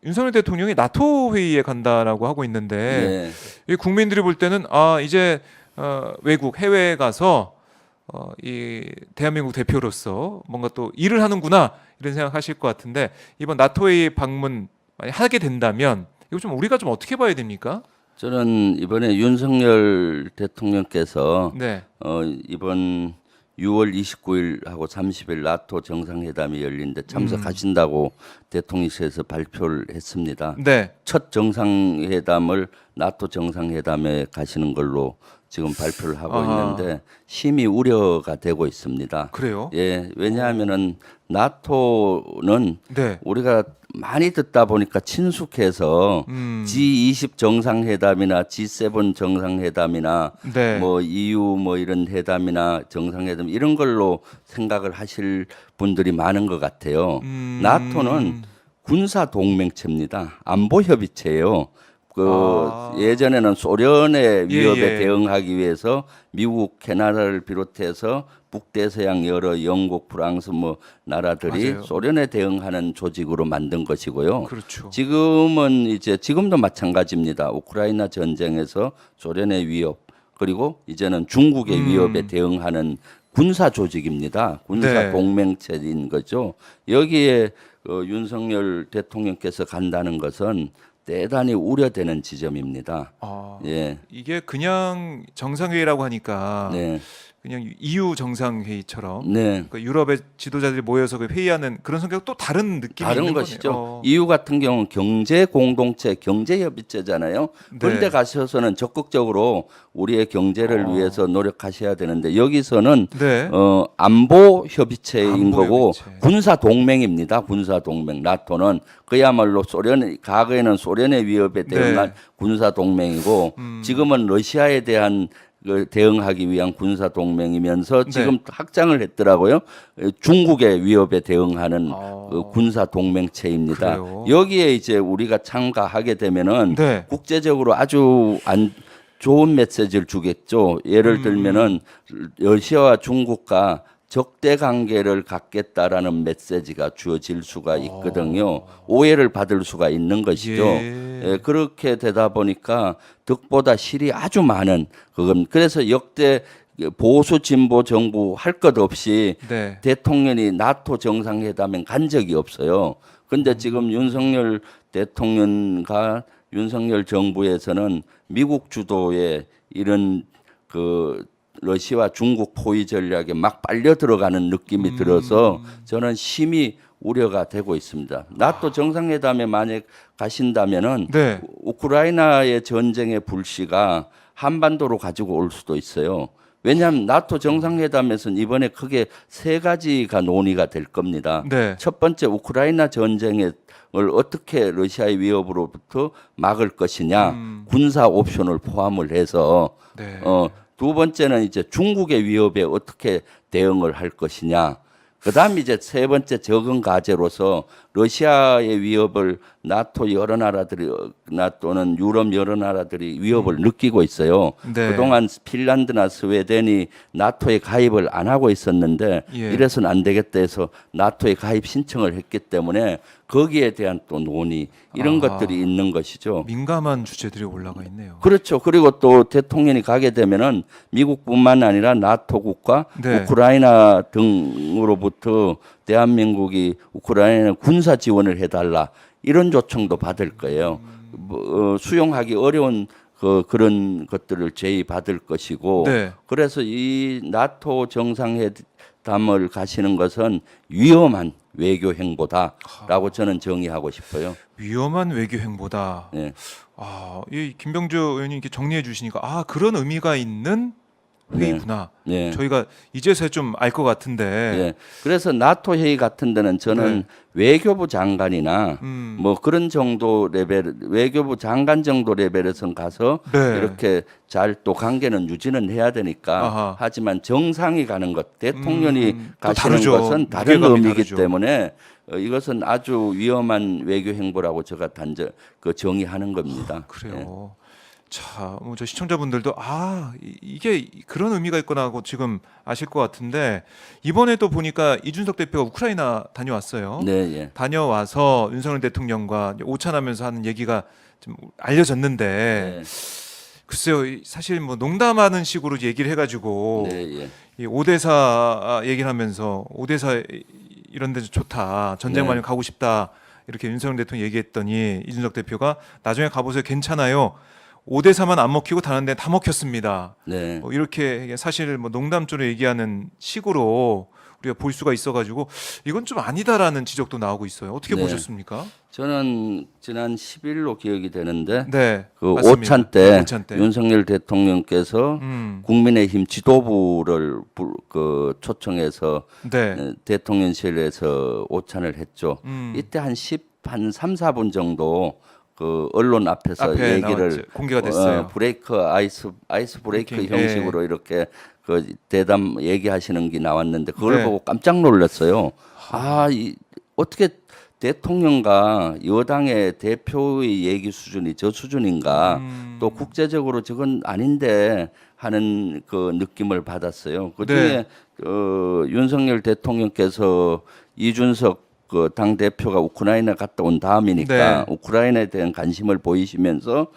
윤석열 대통령이 나토 회의에 간다라고 하고 있는데 이 국민들이 볼 때는 이제 외국 해외에 가서 이 대한민국 대표로서 뭔가 또 일을 하는구나 이런 생각하실 것 같은데 이번 나토 회의 방문 만약 하게 된다면 이거 좀 우리가 좀 어떻게 봐야 됩니까? 저는 이번에 윤석열 대통령께서 네. 이번 6월 29일하고 30일 나토 정상회담이 열린데 참석하신다고 대통령실에서 발표를 했습니다. 네. 첫 정상회담을 나토 정상회담에 가시는 걸로 지금 발표를 하고 있는데 심히 우려가 되고 있습니다. 그래요? 예, 왜냐하면은 나토는 네. 우리가 많이 듣다 보니까 친숙해서 G20 정상회담이나 G7 정상회담이나 네. 뭐 EU 뭐 이런 회담이나 정상회담 이런 걸로 생각을 하실 분들이 많은 것 같아요. 나토는 군사 동맹체입니다. 안보 협의체예요. 예전에는 소련의 위협에 대응하기 위해서 미국, 캐나다를 비롯해서 북대서양 여러 영국, 프랑스 뭐 나라들이 맞아요. 소련에 대응하는 조직으로 만든 것이고요. 그렇죠. 지금도 마찬가지입니다. 우크라이나 전쟁에서 소련의 위협 그리고 이제는 중국의 위협에 대응하는 군사 조직입니다. 군사 네. 동맹체인 거죠. 여기에 윤석열 대통령께서 간다는 것은 대단히 우려되는 지점입니다. 예. 이게 그냥 정상회의라고 하니까 네. 그냥 EU 정상회의처럼 네. 그러니까 유럽의 지도자들이 모여서 그 회의하는 그런 성격 또 다른 느낌이 다른 있는 것이죠. 거네요. EU 같은 경우는 경제 공동체, 경제 협의체잖아요. 그런데 네. 가셔서는 적극적으로 우리의 경제를 위해서 노력하셔야 되는데 여기서는 네. 안보 협의체인 안보 거고 협의체. 군사 동맹입니다. 군사 동맹. 나토는 그야말로 과거에는 소련의 위협에 대응한 군사 동맹이고 지금은 러시아에 대한 대응하기 위한 군사 동맹이면서 지금 확장을 했더라고요. 중국의 위협에 대응하는 군사 동맹체입니다. 그래요? 여기에 이제 우리가 참가하게 되면은 네. 국제적으로 아주 안 좋은 메시지를 주겠죠. 예를 들면은 러시아와 중국과 적대 관계를 갖겠다라는 메시지가 주어질 수가 있거든요. 오해를 받을 수가 있는 것이죠. 예, 그렇게 되다 보니까 득보다 실이 아주 많은 그건 그래서 역대 보수 진보 정부 할 것 없이 네. 대통령이 나토 정상회담에 간 적이 없어요. 근데 지금 윤석열 대통령과 윤석열 정부에서는 미국 주도의 이런 러시아와 중국 포위 전략에 막 빨려 들어가는 느낌이 들어서 저는 심히 우려가 되고 있습니다. 나토 정상회담에 만약 가신다면은 네. 우크라이나의 전쟁의 불씨가 한반도로 가지고 올 수도 있어요. 왜냐하면 나토 정상회담에서는 이번에 크게 세 가지가 논의가 될 겁니다. 네. 첫 번째 우크라이나 전쟁을 어떻게 러시아의 위협으로부터 막을 것이냐 군사 옵션을 포함을 해서 네. 두 번째는 이제 중국의 위협에 어떻게 대응을 할 것이냐. 그다음 이제 세 번째 적응 과제로서 러시아의 위협을 나토 여러 나라들이 또는 유럽 여러 나라들이 위협을 느끼고 있어요. 네. 그동안 핀란드나 스웨덴이 나토에 가입을 안 하고 있었는데 이래서는 안 되겠다 해서 나토에 가입 신청을 했기 때문에 거기에 대한 또 논의 이런 것들이 있는 것이죠. 민감한 주제들이 올라가 있네요. 그렇죠. 그리고 또 대통령이 가게 되면은 미국뿐만 아니라 나토 국가, 우크라이나 등으로부터 대한민국이 우크라이나 군사 지원을 해달라 이런 요청도 받을 거예요. 수용하기 어려운 그런 것들을 제의받을 것이고, 그래서 이 나토 정상회담을 가시는 것은 위험한 외교 행보다라고 저는 정의하고 싶어요. 위험한 외교 행보다. 네. 이 김병주 의원님 이렇게 정리해 주시니까 그런 의미가 있는 회의구나. 네. 저희가 이제서야 좀 알 것 같은데. 네. 그래서 나토 회의 같은 데는 저는 외교부 장관이나 뭐 그런 정도 레벨, 외교부 장관 정도 레벨에선 가서 이렇게 잘 또 관계는 유지는 해야 되니까. 하지만 정상이 가는 것, 대통령이 가시는 것은 다른 의미이기 때문에 이것은 아주 위험한 외교 행보라고 제가 정의하는 겁니다. 그래요. 자, 저 시청자분들도 이게 그런 의미가 있구나 하고 지금 아실 것 같은데 이번에도 보니까 이준석 대표가 우크라이나 다녀왔어요. 네, 예. 다녀와서 윤석열 대통령과 오찬하면서 하는 얘기가 좀 알려졌는데 네, 글쎄요, 사실 뭐 농담하는 식으로 얘기를 해가지고 네, 예. 이 오데사 얘기를 하면서 오데사 이런 데 좋다, 전쟁 네. 많이 가고 싶다 이렇게 윤석열 대통령 얘기했더니 이준석 대표가 나중에 가보세요, 괜찮아요. 오데사만 안 먹히고 다른 데는 다 먹혔습니다. 네. 이렇게 사실 뭐 농담조로 얘기하는 식으로 우리가 볼 수가 있어가지고 이건 좀 아니다라는 지적도 나오고 있어요. 어떻게 네. 보셨습니까? 저는 지난 10일로 기억이 되는데 네, 그 맞습니다. 오찬 때 오찬 때. 윤석열 대통령께서 국민의힘 지도부를 초청해서 네, 대통령실에서 오찬을 했죠. 이때 한 3, 4분 정도 그 언론 앞에서 앞에 얘기를 나왔죠. 공개가 됐어요. 브레이크 아이스 브레이크 브레이킹, 형식으로 이렇게 그 대담 얘기하시는 게 나왔는데 그걸 네. 보고 깜짝 놀랐어요. 어떻게 대통령과 여당의 대표의 얘기 수준이 저 수준인가? 또 국제적으로 저건 아닌데 하는 그 느낌을 받았어요. 그중에 윤석열 대통령께서 이준석 그 당 대표가 우크라이나 갔다 온 다음이니까 네. 우크라이나에 대한 관심을 보이시면서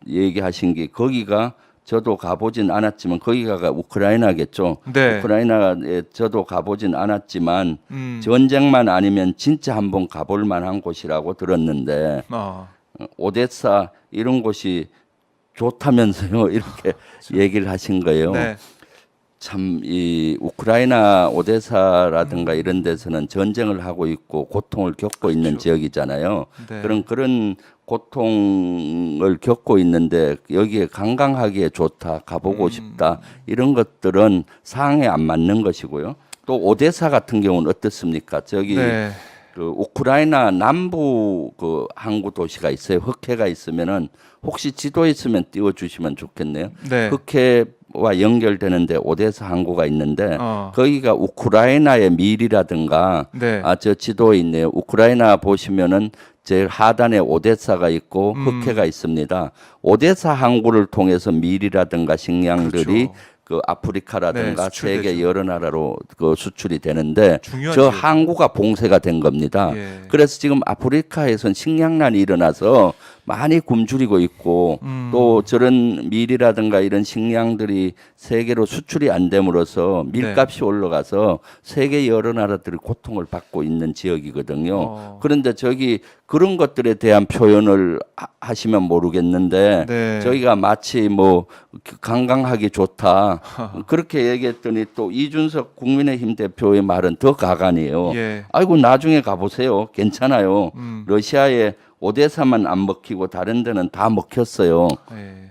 얘기하신 게 거기가 저도 가보진 않았지만 거기가 우크라이나겠죠. 네. 우크라이나에 저도 가보진 않았지만 전쟁만 아니면 진짜 한번 가볼 만한 곳이라고 들었는데 오데사 이런 곳이 좋다면서요. 이렇게 얘기를 하신 거예요. 네. 참 이 우크라이나 오데사라든가 이런 데서는 전쟁을 하고 있고 고통을 겪고 있는 지역이잖아요. 네. 그런 고통을 겪고 있는데 여기에 관광하기에 좋다, 가보고 싶다 이런 것들은 상황에 안 맞는 것이고요. 또 오데사 같은 경우는 어떻습니까? 저기 네. 그 우크라이나 남부 그 항구 도시가 있어요. 흑해가 있으면은 혹시 지도에 있으면 띄워 주시면 좋겠네요. 네. 흑해와 연결되는데 오데사 항구가 있는데 어. 거기가 우크라이나의 밀이라든가 네. 저 지도에 있네요. 우크라이나 보시면은 제일 하단에 오데사가 있고 흑해가 있습니다. 오데사 항구를 통해서 밀이라든가 식량들이 그렇죠. 그 아프리카라든가 네, 수출되죠. 세계 여러 나라로 그 수출이 되는데 중요한 저 지역이에요. 항구가 봉쇄가 된 겁니다. 예. 그래서 지금 아프리카에선 식량난이 일어나서 많이 굶주리고 있고 또 저런 밀이라든가 이런 식량들이 세계로 수출이 안 됨으로써 밀값이 올라가서 세계 여러 나라들이 고통을 받고 있는 지역이거든요. 그런데 저기 그런 것들에 대한 표현을 하시면 모르겠는데 네. 저희가 마치 뭐 관광하기 좋다 그렇게 얘기했더니 또 이준석 국민의힘 대표의 말은 더 가관이에요. 예. 아이고 나중에 가보세요. 괜찮아요. 러시아에 오데사만 안 먹히고 다른 데는 다 먹혔어요. 예.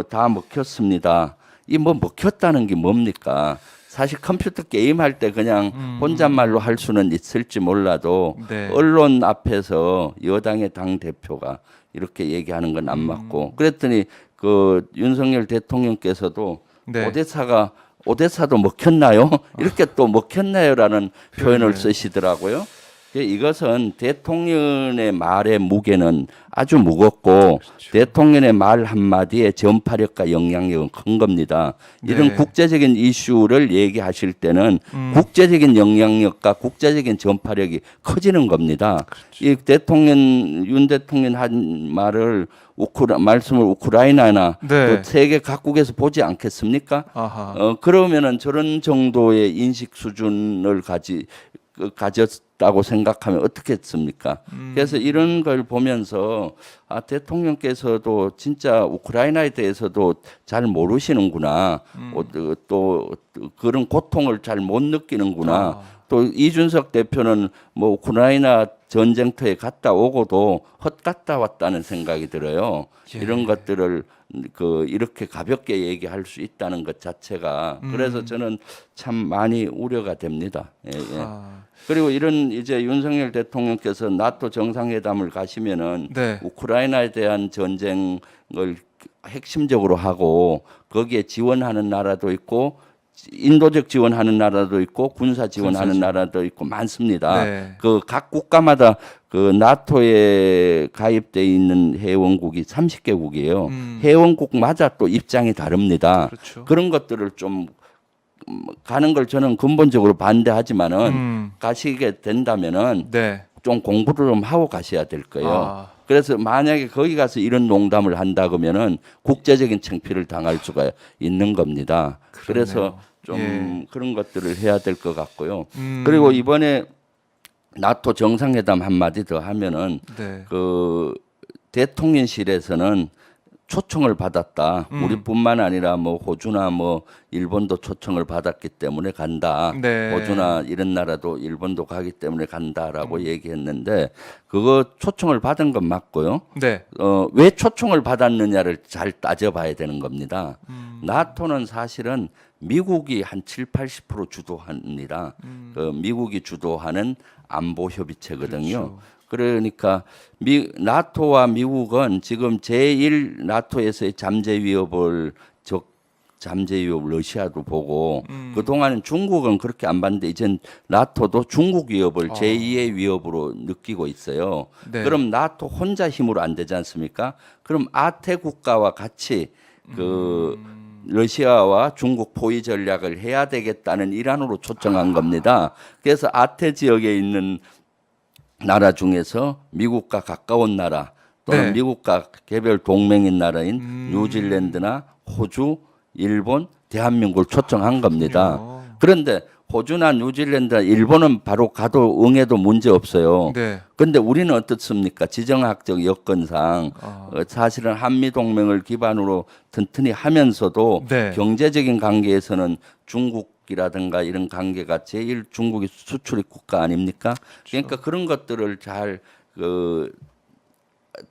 다 먹혔습니다. 이 뭐 먹혔다는 게 뭡니까? 사실 컴퓨터 게임 할 때 그냥 혼잣말로 할 수는 있을지 몰라도 네. 언론 앞에서 여당의 당 대표가 이렇게 얘기하는 건 안 맞고 그랬더니 그 윤석열 대통령께서도 네. 오데사도 먹혔나요? 이렇게 또 먹혔나요라는 표현을 네. 쓰시더라고요. 이것은 대통령의 말의 무게는 아주 무겁고 그렇죠. 대통령의 말 한마디에 전파력과 영향력은 큰 겁니다. 이런 네. 국제적인 이슈를 얘기하실 때는 국제적인 영향력과 국제적인 전파력이 커지는 겁니다. 그렇죠. 이 윤 대통령 한 말을 말씀을 우크라이나나 네. 또 세계 각국에서 보지 않겠습니까? 아하. 그러면은 저런 정도의 인식 수준을 가졌다고 생각하면 어떻겠습니까? 그래서 이런 걸 보면서 대통령께서도 진짜 우크라이나에 대해서도 잘 모르시는구나. 또 그런 고통을 잘 못 느끼는구나. 또 이준석 대표는 뭐 우크라이나 전쟁터에 갔다 오고도 헛갔다 왔다는 생각이 들어요. 예. 이런 것들을 이렇게 가볍게 얘기할 수 있다는 것 자체가 그래서 저는 참 많이 우려가 됩니다. 예, 예. 그리고 이런 이제 윤석열 대통령께서 나토 정상회담을 가시면은 네. 우크라이나에 대한 전쟁을 핵심적으로 하고 거기에 지원하는 나라도 있고 인도적 지원하는 나라도 있고 군사 지원하는 군사 나라도 있고 많습니다. 네. 그 각 국가마다 그 나토에 가입돼 있는 회원국이 30개국이에요. 회원국마다 또 입장이 다릅니다. 그렇죠. 그런 것들을 좀 가는 걸 저는 근본적으로 반대하지만은 가시게 된다면은 네. 좀 공부를 좀 하고 가셔야 될 거예요. 아. 그래서 만약에 거기 가서 이런 농담을 한다 그러면은 국제적인 창피를 당할 수가 있는 겁니다. 그래서 좀 예. 그런 것들을 해야 될 것 같고요. 그리고 이번에 나토 정상회담 한마디 더 하면은 네. 그 대통령실에서는 초청을 받았다. 우리뿐만 아니라 뭐 호주나 뭐 일본도 초청을 받았기 때문에 간다. 네. 호주나 이런 나라도 일본도 가기 때문에 간다라고 얘기했는데 그거 초청을 받은 건 맞고요. 네. 왜 초청을 받았느냐를 잘 따져봐야 되는 겁니다. 나토는 사실은 미국이 한 7, 80% 주도합니다. 그 미국이 주도하는 안보 협의체거든요. 그렇죠. 그러니까 나토와 미국은 지금 제1 나토에서의 잠재 위협을 잠재 위협 러시아도 보고 그동안은 중국은 그렇게 안 봤는데 이젠 나토도 중국 위협을 제2의 위협으로 느끼고 있어요. 네. 그럼 나토 혼자 힘으로 안 되지 않습니까? 그럼 아태 국가와 같이 그 러시아와 중국 포위 전략을 해야 되겠다는 일환으로 초청한 겁니다. 그래서 아태 지역에 있는 나라 중에서 미국과 가까운 나라 또는 네. 미국과 개별 동맹인 나라인 뉴질랜드나 호주, 일본, 대한민국을 초청한 겁니다. 그렇군요. 그런데 호주나 뉴질랜드, 일본은 바로 가도 응해도 문제 없어요. 네. 근데 우리는 어떻습니까? 지정학적 여건상 사실은 한미 동맹을 기반으로 튼튼히 하면서도 네. 경제적인 관계에서는 중국이라든가 이런 관계가 제일 중국이 수출입 국가 아닙니까? 그러니까 그런 것들을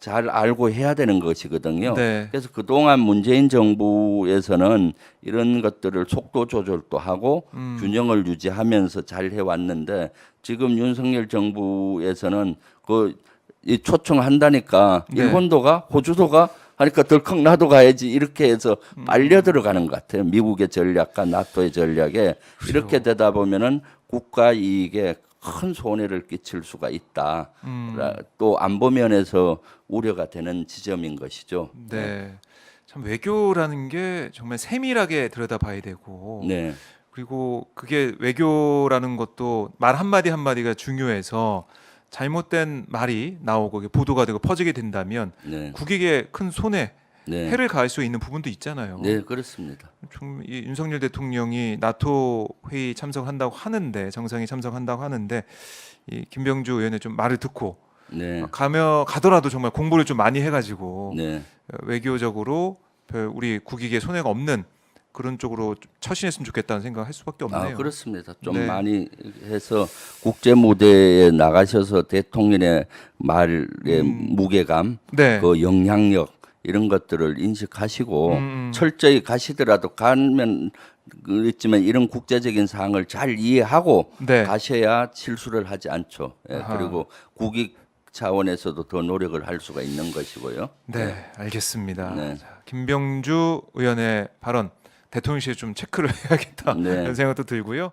잘 알고 해야 되는 것이거든요. 네. 그래서 그동안 문재인 정부에서는 이런 것들을 속도 조절도 하고 균형을 유지하면서 잘 해왔는데 지금 윤석열 정부에서는 이 초청한다니까 네. 일본도 가 호주도 가 하니까 덜컥 나도 가야지 이렇게 해서 빨려 들어가는 것 같아요. 미국의 전략과 나토의 전략에 이렇게 되다 보면은 국가 이익에 큰 손해를 끼칠 수가 있다. 또 안보 면에서 우려가 되는 지점인 것이죠. 네. 참 외교라는 게 정말 세밀하게 들여다봐야 되고 네. 그리고 그게 외교라는 것도 말 한마디 한마디가 중요해서 잘못된 말이 나오고 이게 보도가 되고 퍼지게 된다면 네. 국익에 큰 손해, 네. 해를 가할 수 있는 부분도 있잖아요. 네, 그렇습니다. 좀 이 윤석열 대통령이 나토 회의 참석한다고 하는데 정상이 참석한다고 하는데 이 김병주 의원의 좀 말을 듣고 네. 가더라도 정말 공부를 좀 많이 해가지고 네. 외교적으로 별 우리 국익에 손해가 없는 그런 쪽으로 좀 처신했으면 좋겠다는 생각할 수밖에 없네요. 그렇습니다. 좀 네. 많이 해서 국제 무대에 나가셔서 대통령의 말의 무게감, 네. 그 영향력 이런 것들을 인식하시고 철저히 가시더라도 가면 있지만 이런 국제적인 사항을 잘 이해하고 네. 가셔야 실수를 하지 않죠. 예, 아하. 그리고 국익 차원에서도 더 노력을 할 수가 있는 것이고요. 네, 알겠습니다. 네. 자, 김병주 의원의 발언 대통령실에 좀 체크를 해야겠다 네. 이런 생각도 들고요.